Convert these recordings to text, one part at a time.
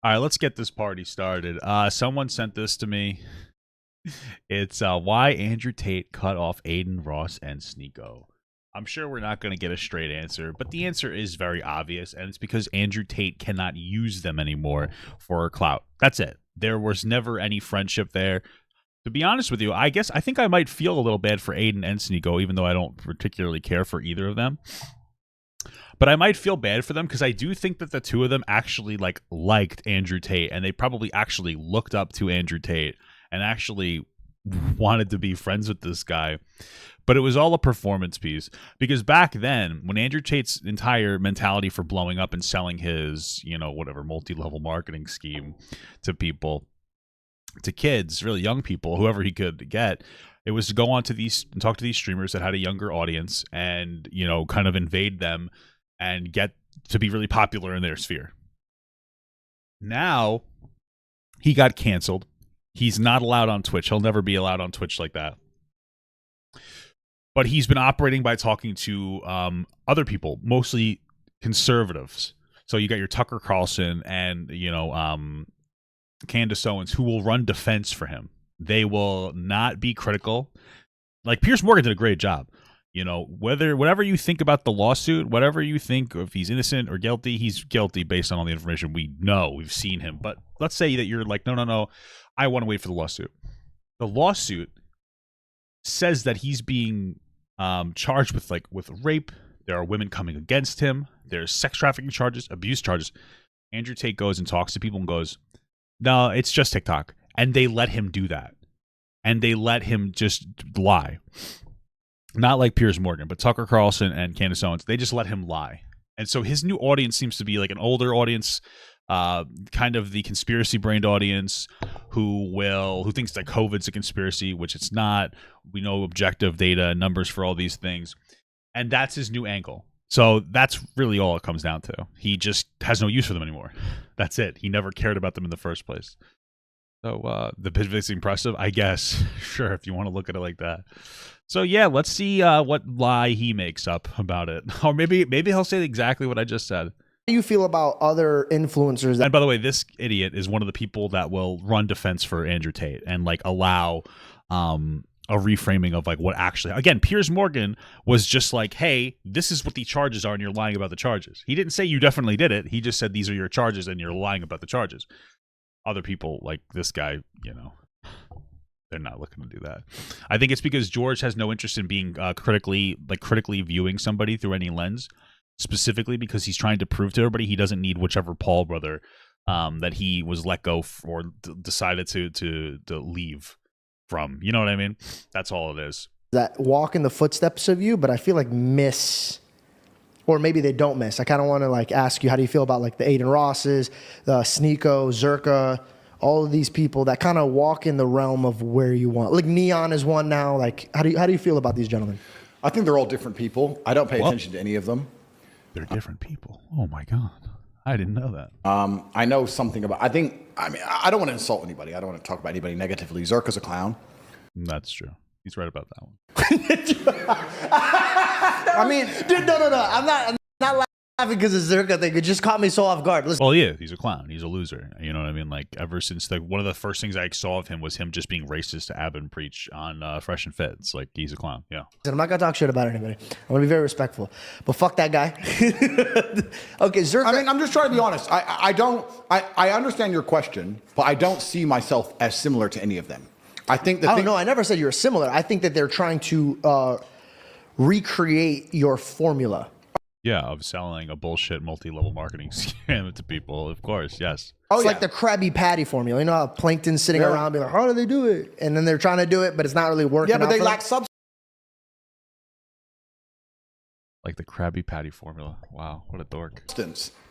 All right, let's get this party started. Someone sent this to me. It's why Andrew Tate cut off Adin, Ross, and Sneako. I'm sure we're not going to get a straight answer, but the answer is very obvious, and it's because Andrew Tate cannot use them anymore for clout. That's it. There was never any friendship there. To be honest with you, I think I might feel a little bad for Adin and Sneako, even though I don't particularly care for either of them. But I might feel bad for them because I do think that the two of them actually liked Andrew Tate, and they probably actually looked up to Andrew Tate and actually wanted to be friends with this guy. But it was all a performance piece, because back then, when Andrew Tate's entire mentality for blowing up and selling his, whatever multi-level marketing scheme to people, to kids, really young people, whoever he could get, it was to go on to these and talk to these streamers that had a younger audience and, kind of invade them and get to be really popular in their sphere. Now, he got canceled. He's not allowed on Twitch. He'll never be allowed on Twitch like that. But he's been operating by talking to other people, mostly conservatives. So you got your Tucker Carlson and, Candace Owens, who will run defense for him. They will not be critical. Like, Piers Morgan did a great job. Whatever you think about the lawsuit, whatever you think if he's innocent or guilty, he's guilty based on all the information we know. We've seen him. But let's say that you're like, no, I want to wait for the lawsuit. The lawsuit says that he's being charged with rape. There are women coming against him. There's sex trafficking charges, abuse charges. Andrew Tate goes and talks to people and goes, no, it's just TikTok. And they let him do that. And they let him just lie. Not like Piers Morgan, but Tucker Carlson and Candace Owens. They just let him lie. And so his new audience seems to be like an older audience, kind of the conspiracy-brained audience who thinks that COVID's a conspiracy, which it's not. We know objective data and numbers for all these things. And that's his new angle. So that's really all it comes down to. He just has no use for them anymore. That's it. He never cared about them in the first place. So the pitch impressive, I guess. Sure, if you want to look at it like that. So yeah, let's see what lie he makes up about it. Or maybe he'll say exactly what I just said. How do you feel about other influencers? And by the way, this idiot is one of the people that will run defense for Andrew Tate and allow a reframing of what actually. Again, Piers Morgan was just like, hey, this is what the charges are and you're lying about the charges. He didn't say you definitely did it. He just said these are your charges and you're lying about the charges. Other people like this guy, they're not looking to do that. I think it's because George has no interest in being critically viewing somebody through any lens, specifically because he's trying to prove to everybody he doesn't need whichever Paul brother that he was let go or decided to leave from. You know what I mean? That's all it is. That walk in the footsteps of you, but I feel like miss, or maybe they don't miss. I kind of want to ask you, how do you feel about the Adin Rosses, the Sneako, Zerka, all of these people that kind of walk in the realm of where you want? Neon is one now. How do you feel about these gentlemen? I think they're all different people. I don't pay attention to any of them. They're different people. Oh my God. I didn't know that. I know something about, I don't want to insult anybody. I don't want to talk about anybody negatively. Zerka's a clown. That's true. He's right about that one. Dude, no. I'm not laughing because of Zerka thing. It just caught me so off guard. Listen. Well, yeah, he's a clown. He's a loser. You know what I mean? Ever since one of the first things I saw of him was him just being racist to Adin Preach on Fresh and Fit. It's he's a clown. Yeah. I'm not gonna talk shit about anybody. I'm gonna be very respectful. But fuck that guy. Okay, Zerka. I'm just trying to be honest. I understand your question, but I don't see myself as similar to any of them. I think that. I never said you were similar. I think that they're trying to recreate your formula. Yeah, of selling a bullshit multi-level marketing scam to people, of course, yes. It's like the Krabby Patty formula. You know how Plankton's sitting around being like, how do they do it? And then they're trying to do it, but it's not really working. Yeah, but they lack substance. Like the Krabby Patty formula. Wow, what a dork.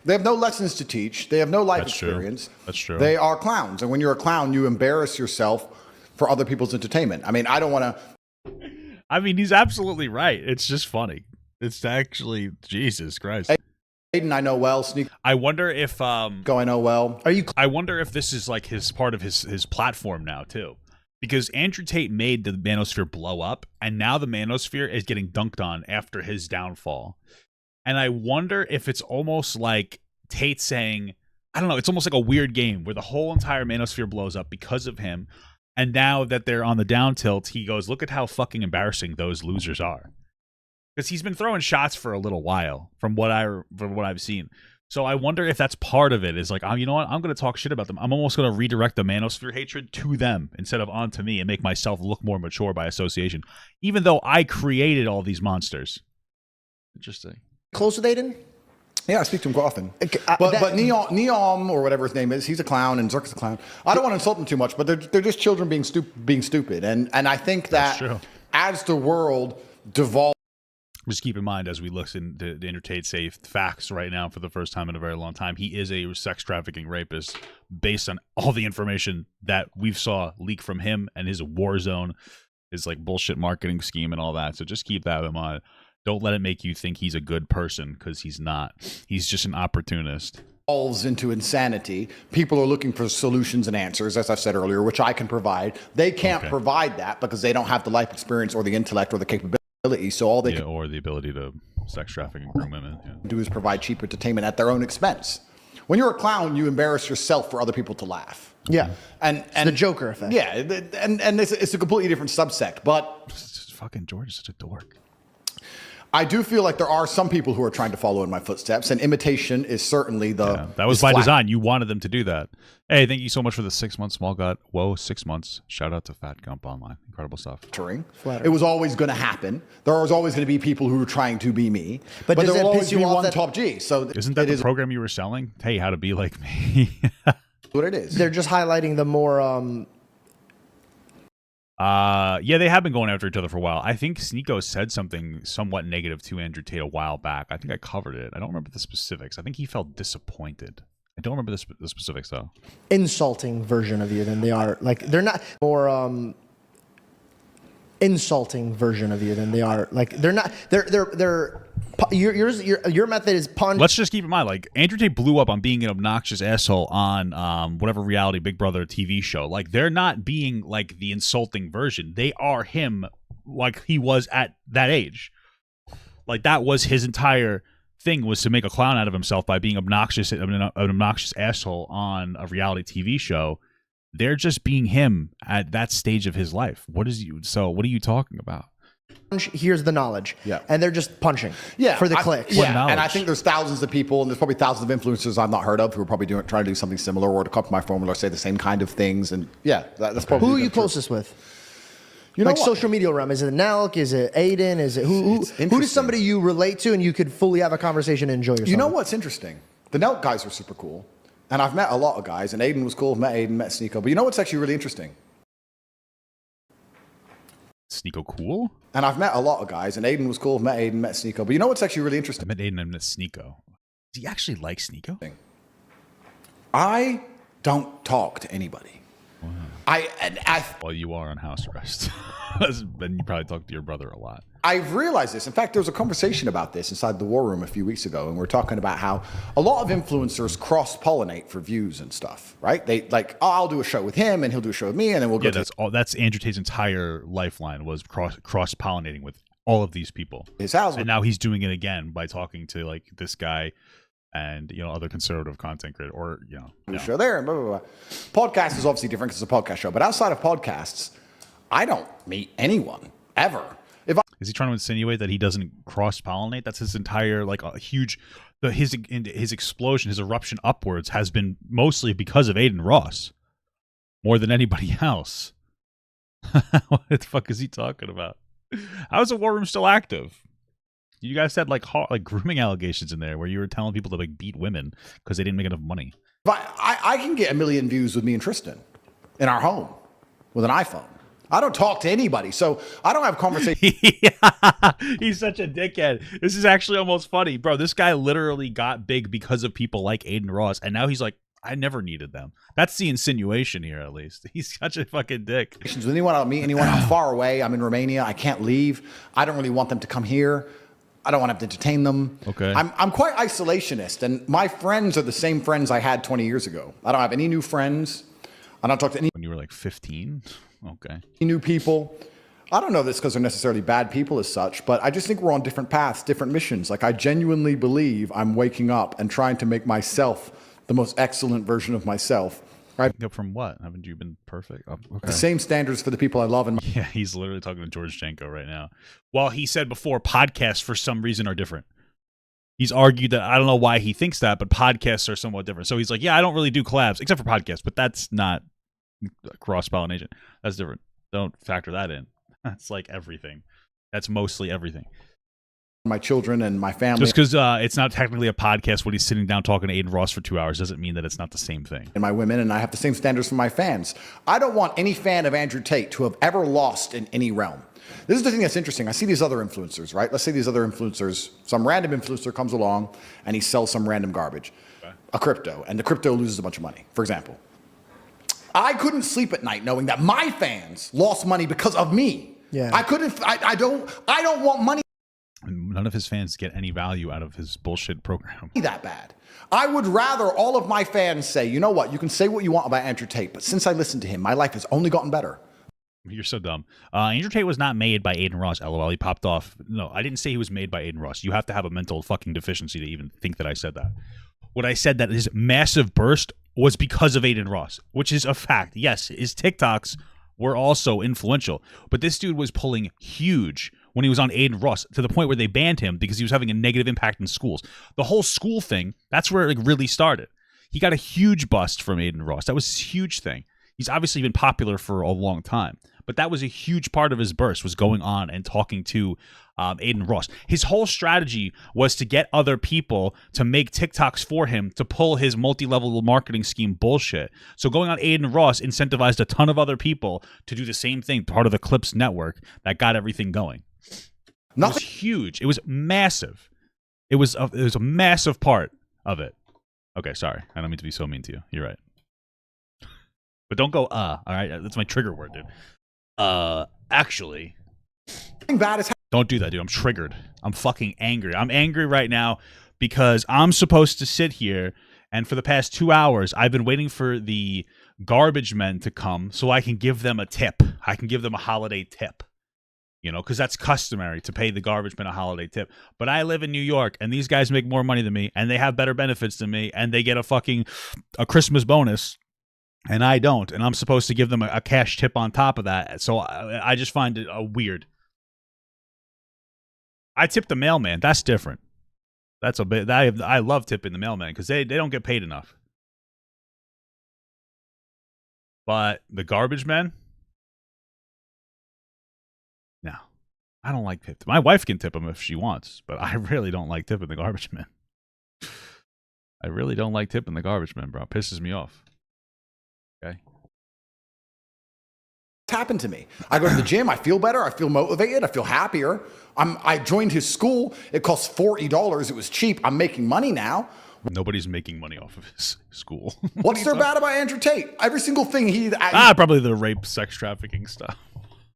They have no lessons to teach. They have no life experience. True. That's true. They are clowns. And when you're a clown, you embarrass yourself for other people's entertainment. I don't want to... he's absolutely right. It's just funny. It's actually, Jesus Christ. Adin, I know well. Sneako, I wonder if I know well. I wonder if this is his part of his platform now too, because Andrew Tate made the manosphere blow up, and now the manosphere is getting dunked on after his downfall. And I wonder if it's almost like Tate saying, I don't know. It's almost like a weird game where the whole entire manosphere blows up because of him. And now that they're on the down tilt, he goes, look at how fucking embarrassing those losers are. Because he's been throwing shots for a little while from what I've seen. So I wonder if that's part of it. Is like, you know what? I'm going to talk shit about them. I'm almost going to redirect the manosphere hatred to them instead of onto me and make myself look more mature by association, even though I created all these monsters. Interesting. Close with Adin? Yeah, I speak to him quite often. That- But Neom, or whatever his name is, he's a clown, and Zerka's a clown. I don't want to insult them too much, but they're just children being stupid. And I think that as the world devolves. Just keep in mind, as we listen to Enter Tate say facts right now for the first time in a very long time, he is a sex trafficking rapist based on all the information that we've saw leak from him and his war zone, his like bullshit marketing scheme and all that. So just keep that in mind. Don't let it make you think he's a good person, because he's not. He's just an opportunist. Falls into insanity. People are looking for solutions and answers, as I said earlier, which I can provide. They can't provide that because they don't have the life experience or the intellect or the capability. So all they can or the ability to sex traffic and groom women do is provide cheap entertainment at their own expense. When you're a clown, you embarrass yourself for other people to laugh. Yeah. And the Joker effect. Yeah, and it's a completely different subsect. But fucking George is such a dork. I do feel like there are some people who are trying to follow in my footsteps, and imitation is certainly that was by design. You wanted them to do that. Hey, thank you so much for the 6 months, Small God. Whoa, 6 months. Shout out to Fat Gump Online. Incredible stuff. It was always going to happen. There was always going to be people who were trying to be me. But does there it will piss always you be off one that- top G. So Isn't that the program you were selling? Hey, how to be like me. what it is. They're just highlighting the more yeah, they have been going after each other for a while. I think Sneako said something somewhat negative to Andrew Tate a while back. I think I covered it. I don't remember the specifics. I think he felt disappointed. I don't remember the specifics though. insulting version of you than they are. Like they're not more insulting version of you than they are. Like they're not. They're. Your method is punch. Let's just keep in mind, like Andrew Tate blew up on being an obnoxious asshole on whatever reality Big Brother TV show. Like they're not being like the insulting version. They are him, like he was at that age. Like that was his entire thing, was to make a clown out of himself by being an obnoxious asshole on a reality TV show. They're just being him at that stage of his life. What are you talking about? Here's the knowledge. Yeah. And they're just punching. Yeah, For the clicks. Yeah, and I think there's thousands of people, and there's probably thousands of influencers I've not heard of who are probably trying to do something similar, or to copy my formula, or say the same kind of things. And yeah, that's probably. Who are you closest with? You know like what? social media realm. Is it Nelk? Is it Adin? Is it who does somebody you relate to and you could fully have a conversation and enjoy yourself? You know what's interesting? The Nelk guys were super cool, and I've met a lot of guys, and Adin was cool. I've met Adin, met Sneako. But you know what's actually really interesting? Sneako cool? And I've met a lot of guys, and Adin was cool. I've met Adin, met Sneako. But you know what's actually really I interesting? met Adin and met Sneako. Does he actually like Sneako? I don't talk to anybody. Wow. I Well, you are on house arrest. Then you probably talk to your brother a lot. I've realized this. In fact, there was a conversation about this inside the War Room a few weeks ago, and we're talking about how a lot of influencers cross-pollinate for views and stuff, right? They like, oh, I'll do a show with him, and he'll do a show with me, and then we'll go. Yeah, that's Andrew Tate's entire lifeline, was cross-pollinating with all of these people. His house, and now he's doing it again by talking to like this guy and other conservative content creator, or show there, and blah blah blah. Podcast is obviously different because it's a podcast show, but outside of podcasts, I don't meet anyone ever. Is he trying to insinuate that he doesn't cross-pollinate? That's his entire, like, a huge... His explosion, his eruption upwards has been mostly because of Adin Ross. More than anybody else. What the fuck is he talking about? How is the War Room still active? You guys had, like grooming allegations in there where you were telling people to, like, beat women because they didn't make enough money. But I can get 1 million views with me and Tristan in our home with an iPhone. I don't talk to anybody, so I don't have conversations. He's such a dickhead. This is actually almost funny. Bro, this guy literally got big because of people like Adin Ross, and now he's like, I never needed them. That's the insinuation here, at least. He's such a fucking dick. With anyone, I don't meet anyone. I'm far away. I'm in Romania. I can't leave. I don't really want them to come here. I don't want to have to entertain them. Okay. I'm quite isolationist, and my friends are the same friends I had 20 years ago. I don't have any new friends. I don't talk to any. When you were like 15? Okay. New people. I don't know this because they're necessarily bad people as such, but I just think we're on different paths, different missions. Like I genuinely believe I'm waking up and trying to make myself the most excellent version of myself. Right? Go from what? Haven't you been perfect? Oh, okay. The same standards for the people I love. And Yeah, he's literally talking to George Janko right now. Well, he said before, podcasts for some reason are different. He's argued that, I don't know why he thinks that, but podcasts are somewhat different. So he's like, yeah, I don't really do collabs, except for podcasts, but that's not cross-pollination. That's different. Don't factor that in. That's like everything. That's mostly everything. my children and my family. Just because it's not technically a podcast when he's sitting down talking to Adin Ross for 2 hours doesn't mean that it's not the same thing. And my women, and I have the same standards for my fans. I don't want any fan of Andrew Tate to have ever lost in any realm. This is the thing that's interesting. I see these other influencers, right? Let's say these other influencers, some random influencer comes along and he sells some random garbage, a crypto, and the crypto loses a bunch of money, for example. I couldn't sleep at night knowing that my fans lost money because of me. Yeah. I don't want money None of his fans get any value out of his bullshit program. that bad. I would rather all of my fans say, you know what, you can say what you want about Andrew Tate, but since I listened to him, my life has only gotten better. You're so dumb. Andrew Tate was not made by Adin Ross, LOL. He popped off. No, I didn't say he was made by Adin Ross. You have to have a mental fucking deficiency to even think that I said that. What I said that his massive burst was because of Adin Ross, which is a fact. Yes, his TikToks were also influential, but this dude was pulling huge when he was on Adin Ross to the point where they banned him because he was having a negative impact in schools. The whole school thing, that's where it really started. He got a huge bust from Adin Ross. That was a huge thing. He's obviously been popular for a long time, but that was a huge part of his burst, was going on and talking to Adin Ross. His whole strategy was to get other people to make TikToks for him to pull his multi-level marketing scheme bullshit. So going on Adin Ross incentivized a ton of other people to do the same thing, part of the Clips network that got everything going. It was huge. It was massive. It was a massive part of it. Okay, sorry. I don't mean to be so mean to you. You're right. But don't go, all right? That's my trigger word, dude. Actually. Bad as Don't do that, dude. I'm triggered. I'm fucking angry. I'm angry right now because I'm supposed to sit here, and for the past 2 hours, I've been waiting for the garbage men to come so I can give them a tip. I can give them a holiday tip. You know, because that's customary to pay the garbage men a holiday tip. But I live in New York, and these guys make more money than me, and they have better benefits than me, and they get a Christmas bonus. And I don't, and I'm supposed to give them a cash tip on top of that. So I just find it weird. I tip the mailman. That's different. That's a bit. I love tipping the mailman because they don't get paid enough. But the garbage men, no, I don't like tip. My wife can tip them if she wants, but I really don't like tipping the garbage men. I really don't like tipping the garbage men, bro. It pisses me off. Okay. It's happened to me. I go to the gym, I feel better, I feel motivated, I feel happier. I joined his school. It cost $40. It was cheap. I'm making money now. Nobody's making money off of his school. What's there bad about Andrew Tate? Every single thing probably the rape, sex trafficking stuff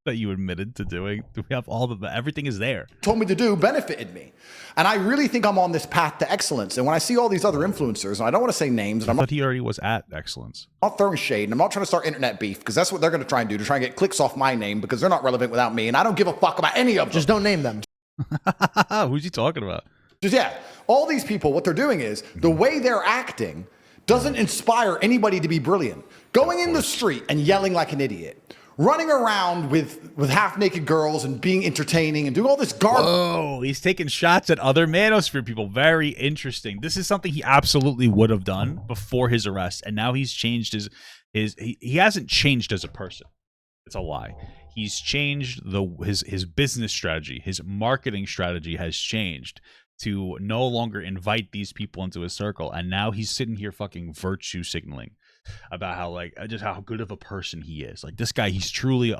that you admitted to doing. We have everything is there. Told me to do benefited me. And I really think I'm on this path to excellence. And when I see all these other influencers, and I don't want to say names, and I thought he already was at excellence. I'm not throwing shade, and I'm not trying to start internet beef, because that's what they're going to try and do, to try and get clicks off my name, because they're not relevant without me, and I don't give a fuck about any of them. Just don't name them. Who's he talking about? Just, yeah, all these people, what they're doing is, the way they're acting doesn't inspire anybody to be brilliant. Going in the street and yelling like an idiot. Running around with half-naked girls and being entertaining and doing all this garbage. Oh, he's taking shots at other manosphere people. Very interesting. This is something he absolutely would have done before his arrest, and now he's changed he hasn't changed as a person. It's a lie. He's changed his business strategy. His marketing strategy has changed to no longer invite these people into his circle, and now he's sitting here fucking virtue signaling about how good of a person he is. Like, this guy, he's truly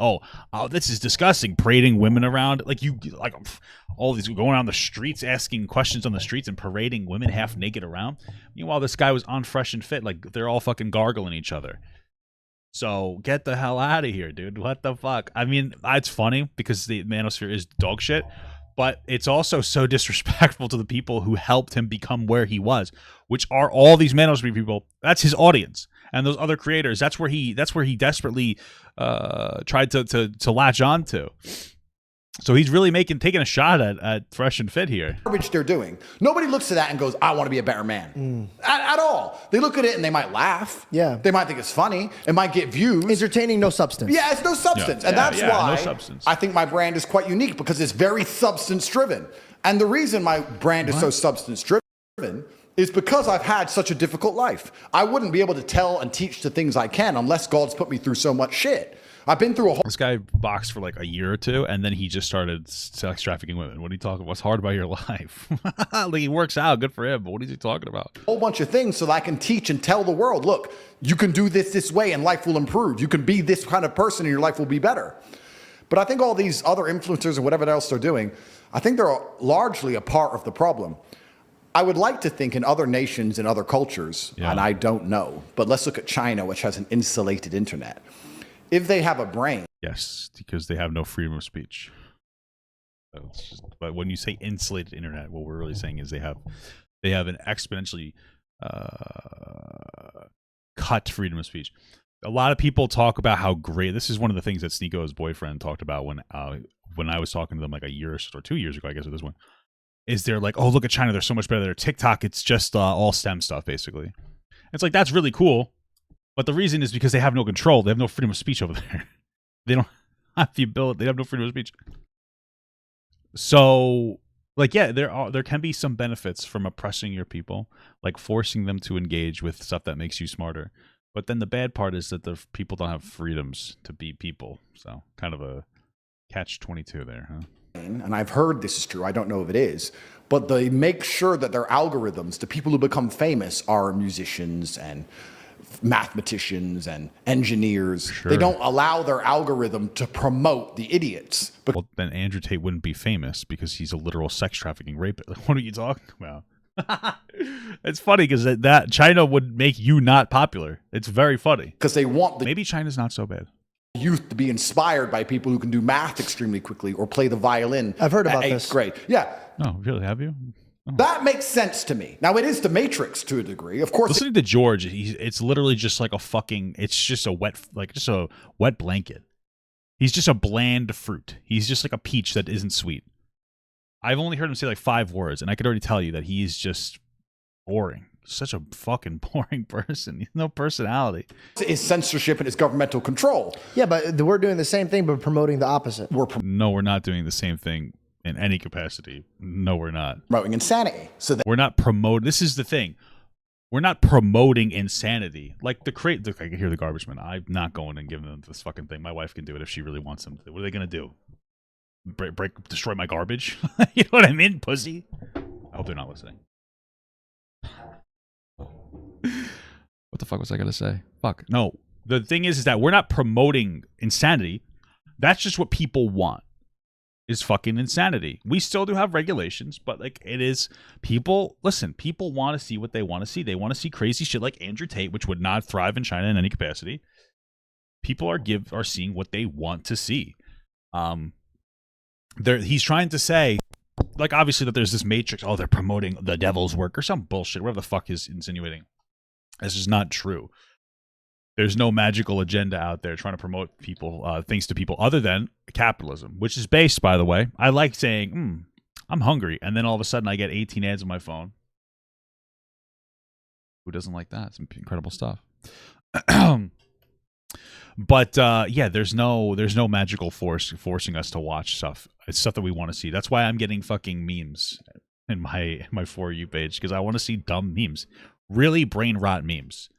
this is disgusting, parading women around all these going around the streets, asking questions on the streets and parading women half naked around. Meanwhile, this guy was on Fresh and Fit, like they're all fucking gargling each other. So get the hell out of here, dude. What the fuck? I mean, it's funny because the manosphere is dog shit, but it's also so disrespectful to the people who helped him become where he was, which are all these manosphere people. That's his audience. And those other creators, that's where he desperately tried to latch on to. So he's really taking a shot at Fresh and Fit here. Garbage they're doing. Nobody looks at that and goes, I want to be a better man. At all. They look at it and they might laugh. Yeah. They might think it's funny. It might get views. Entertaining, no substance. Yeah, it's no substance. And that's why no substance. I think my brand is quite unique, because it's very substance driven. And the reason my brand is so substance driven is because I've had such a difficult life. I wouldn't be able to tell and teach the things I can unless God's put me through so much shit. I've been through a whole This guy boxed for like a year or two, and then he just started sex trafficking women. What are you talking? What's hard about your life? Like, he works out, good for him. But what is he talking about? bunch of things so that I can teach and tell the world, look, you can do this way and life will improve. You can be this kind of person and your life will be better. But I think all these other influencers and whatever else they're doing, I think they're largely a part of the problem. I would like to think in other nations and other cultures, and I don't know, but let's look at China, which has an insulated internet. If they have a brain. Yes, because they have no freedom of speech. So it's just, but when you say insulated internet, what we're really saying is they have an exponentially cut freedom of speech. A lot of people talk about how great. This is one of the things that Sneako's boyfriend talked about when I was talking to them like a year or 2 years ago, I guess, with this one. Is they're like, oh, look at China, they're so much better. Their TikTok, it's just all STEM stuff, basically. It's like, that's really cool. But the reason is because they have no control. They have no freedom of speech over there. They don't have the ability. They have no freedom of speech. So, like, yeah, there can be some benefits from oppressing your people, like forcing them to engage with stuff that makes you smarter. But then the bad part is that the people don't have freedoms to be people. So, kind of a catch-22 there, huh? And I've heard this is true, I don't know if it is, but they make sure that their algorithms, the people who become famous, are musicians and mathematicians and engineers. Sure. They don't allow their algorithm to promote the idiots. Well, then Andrew Tate wouldn't be famous because he's a literal sex trafficking rapist. What are you talking about? It's funny because that China would make you not popular. It's very funny. Because they want maybe China's not so bad. Youth to be inspired by people who can do math extremely quickly or play the violin. I've heard about at 8th this. grade. Yeah. No, really, have you? Oh. That makes sense to me. Now, it is the Matrix to a degree. Of course. Listening to George, it's literally just like it's just a wet blanket. He's just a bland fruit. He's just like a peach that isn't sweet. I've only heard him say like 5 words, and I could already tell you that he's just boring. Such a fucking boring person. He's no personality. It's censorship and it's governmental control. Yeah, but we're doing the same thing, but promoting the opposite. No, we're not doing the same thing in any capacity. No, we're not. Promoting insanity. So we're not promoting. This is the thing. We're not promoting insanity. Like I can hear the garbage man. I'm not going and giving them this fucking thing. My wife can do it if she really wants them to. What are they going to do? Destroy my garbage? You know what I mean, pussy? I hope they're not listening. What the fuck was I going to say? Fuck. No. The thing is that we're not promoting insanity. That's just what people want. Is fucking insanity. We still do have regulations, but like it is people want to see what they want to see. They want to see crazy shit like Andrew Tate, which would not thrive in China in any capacity. People are seeing what they want to see. He's trying to say, like, obviously that there's this matrix. Oh, they're promoting the devil's work or some bullshit, whatever the fuck is insinuating. This is not true. There's no magical agenda out there trying to promote things to people other than capitalism, which is based, by the way. I like saying, I'm hungry. And then all of a sudden I get 18 ads on my phone. Who doesn't like that? It's incredible stuff. But yeah, there's no magical force forcing us to watch stuff. It's stuff that we want to see. That's why I'm getting fucking memes in my For You page, because I want to see dumb memes. Really brain rot memes.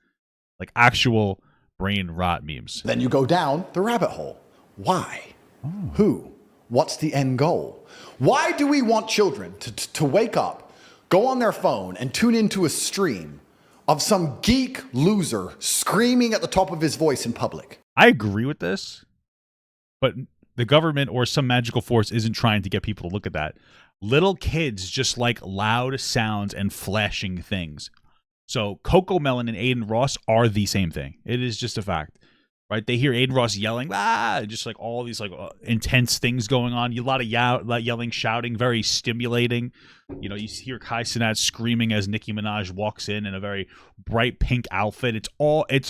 Like actual brain rot memes. Then you go down the rabbit hole. Why? Oh. Who? What's the end goal? Why do we want children to wake up, go on their phone, and tune into a stream of some geek loser screaming at the top of his voice in public? I agree with this, but the government or some magical force isn't trying to get people to look at that. Little kids just like loud sounds and flashing things. So Coco Melon and Adin Ross are the same thing. It is just a fact, right? They hear Adin Ross yelling, just like all these like intense things going on. A lot of yelling, shouting, very stimulating. You know, you hear Kai Cenat screaming as Nicki Minaj walks in a very bright pink outfit. It's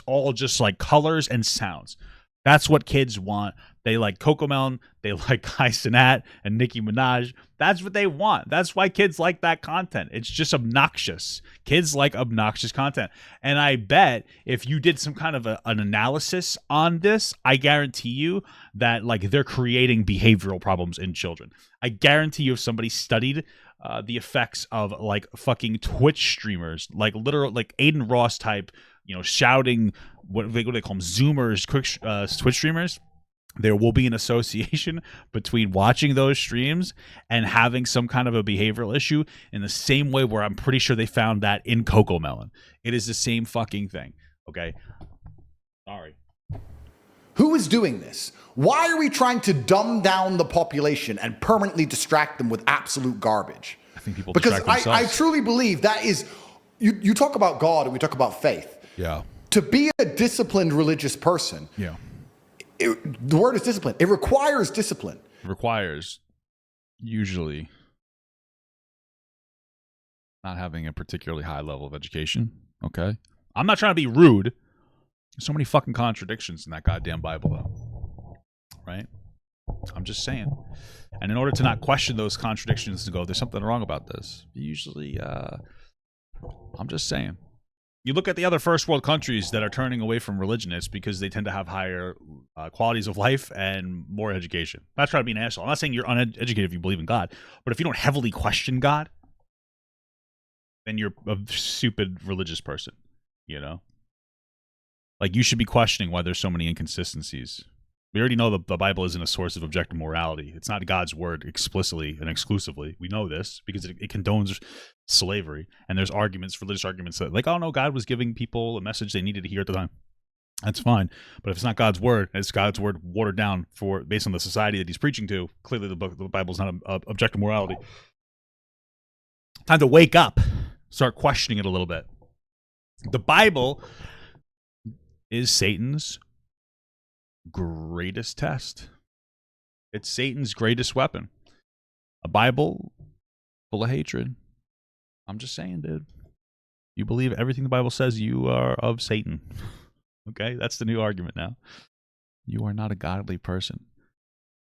all just like colors and sounds. That's what kids want. They like Cocomelon. They like Kai Cenat and Nicki Minaj. That's what they want. That's why kids like that content. It's just obnoxious. Kids like obnoxious content. And I bet if you did some kind of an analysis on this, I guarantee you that like they're creating behavioral problems in children. I guarantee you if somebody studied the effects of like fucking Twitch streamers, like literal like Adin Ross type, shouting, what they call them, Zoomers, quick Twitch streamers, there will be an association between watching those streams and having some kind of a behavioral issue in the same way where I'm pretty sure they found that in Cocomelon. It is the same fucking thing. Okay. Sorry. Who is doing this? Why are we trying to dumb down the population and permanently distract them with absolute garbage? I think people because distract themselves. I truly believe that is, you talk about God and we talk about faith. Yeah. To be a disciplined religious person, yeah. The word is discipline. It requires discipline. It requires usually not having a particularly high level of education. Okay. I'm not trying to be rude. There's so many fucking contradictions in that goddamn Bible, though. Right? I'm just saying. And in order to not question those contradictions and go, there's something wrong about this, usually, I'm just saying. You look at the other first world countries that are turning away from religion, it's because they tend to have higher qualities of life and more education. I'm not trying to be an asshole. I'm not saying you're uneducated if you believe in God, but if you don't heavily question God, then you're a stupid religious person, Like, you should be questioning why there's so many inconsistencies. We already know the Bible isn't a source of objective morality. It's not God's word explicitly and exclusively. We know this because it condones slavery. And there's arguments, religious arguments that like, oh no, God was giving people a message they needed to hear at the time. That's fine. But if it's not God's word, it's God's word watered down based on the society that he's preaching to, clearly the Bible is not objective morality. Time to wake up. Start questioning it a little bit. The Bible is Satan's greatest test. It's Satan's greatest weapon. A Bible full of hatred. I'm just saying, dude. You believe everything the Bible says, you are of Satan. Okay? That's the new argument now. You are not a godly person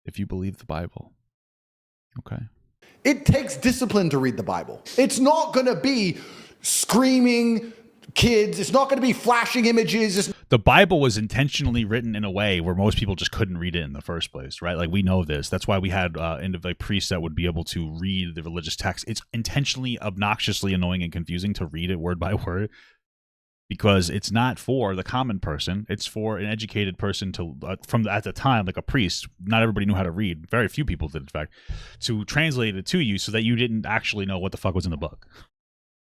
if you believe the Bible. Okay? It takes discipline to read the Bible. It's not going to be screaming kids. It's not going to be flashing images. The Bible was intentionally written in a way where most people just couldn't read it in the first place, right? Like, we know this. That's why we had priests that would be able to read the religious text. It's intentionally obnoxiously annoying and confusing to read it word by word because it's not for the common person. It's for an educated person at the time, like a priest. Not everybody knew how to read. Very few people did, in fact, to translate it to you so that you didn't actually know what the fuck was in the book.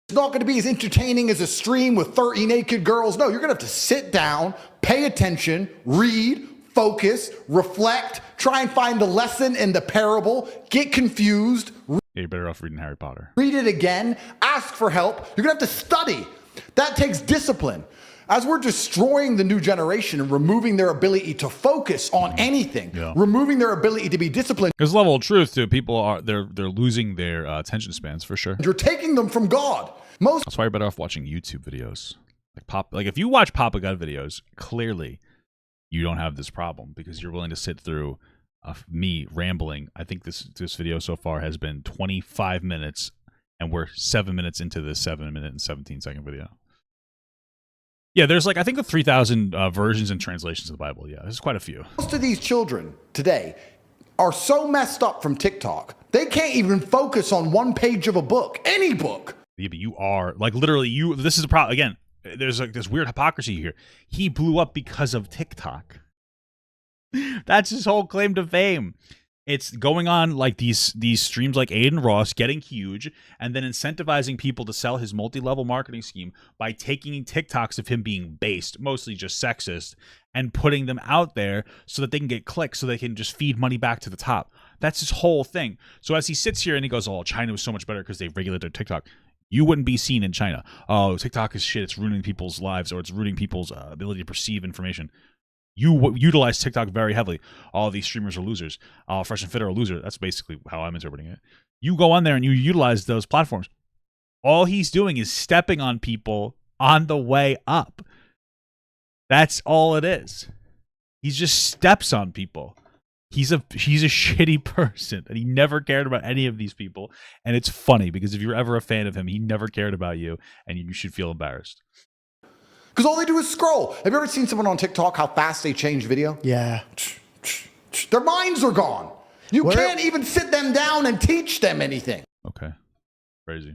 It's not going to be as entertaining as a stream with 30 naked girls. No, you're going to have to sit down, pay attention, read, focus, reflect, try and find the lesson in the parable, get confused. Yeah, you're better off reading Harry Potter. Read it again, ask for help. You're going to have to study. That takes discipline. As we're destroying the new generation and removing their ability to focus on anything, removing their ability to be disciplined. There's a level of truth to people they're losing their attention spans for sure. You're taking them from God. That's why you're better off watching YouTube videos. Like if you watch Papa God videos, clearly you don't have this problem because you're willing to sit through me rambling. I think this video so far has been 25 minutes and we're 7 minutes into this 7-minute and 17-second video. Yeah, there's I think 3,000 versions and translations of the Bible. Yeah, there's quite a few. Most of these children today are so messed up from TikTok, they can't even focus on one page of a book, any book. Yeah, but you are, literally, this is a problem. Again, there's this weird hypocrisy here. He blew up because of TikTok. That's his whole claim to fame. It's going on these streams like Adin Ross getting huge and then incentivizing people to sell his multi-level marketing scheme by taking TikToks of him being based, mostly just sexist, and putting them out there so that they can get clicks so they can just feed money back to the top. That's his whole thing. So as he sits here and he goes, oh, China was so much better because they regulated their TikTok. You wouldn't be seen in China. Oh, TikTok is shit. It's ruining people's lives or it's ruining people's ability to perceive information. You utilize TikTok very heavily. All these streamers are losers. Fresh and Fit are a loser. That's basically how I'm interpreting it. You go on there and you utilize those platforms. All he's doing is stepping on people on the way up. That's all it is. He just steps on people. He's a shitty person, and he never cared about any of these people. And it's funny because if you're ever a fan of him, he never cared about you, and you should feel embarrassed. Because all they do is scroll. Have you ever seen someone on TikTok how fast they change video? Yeah. Their minds are gone. You can't even sit them down and teach them anything. Okay, crazy.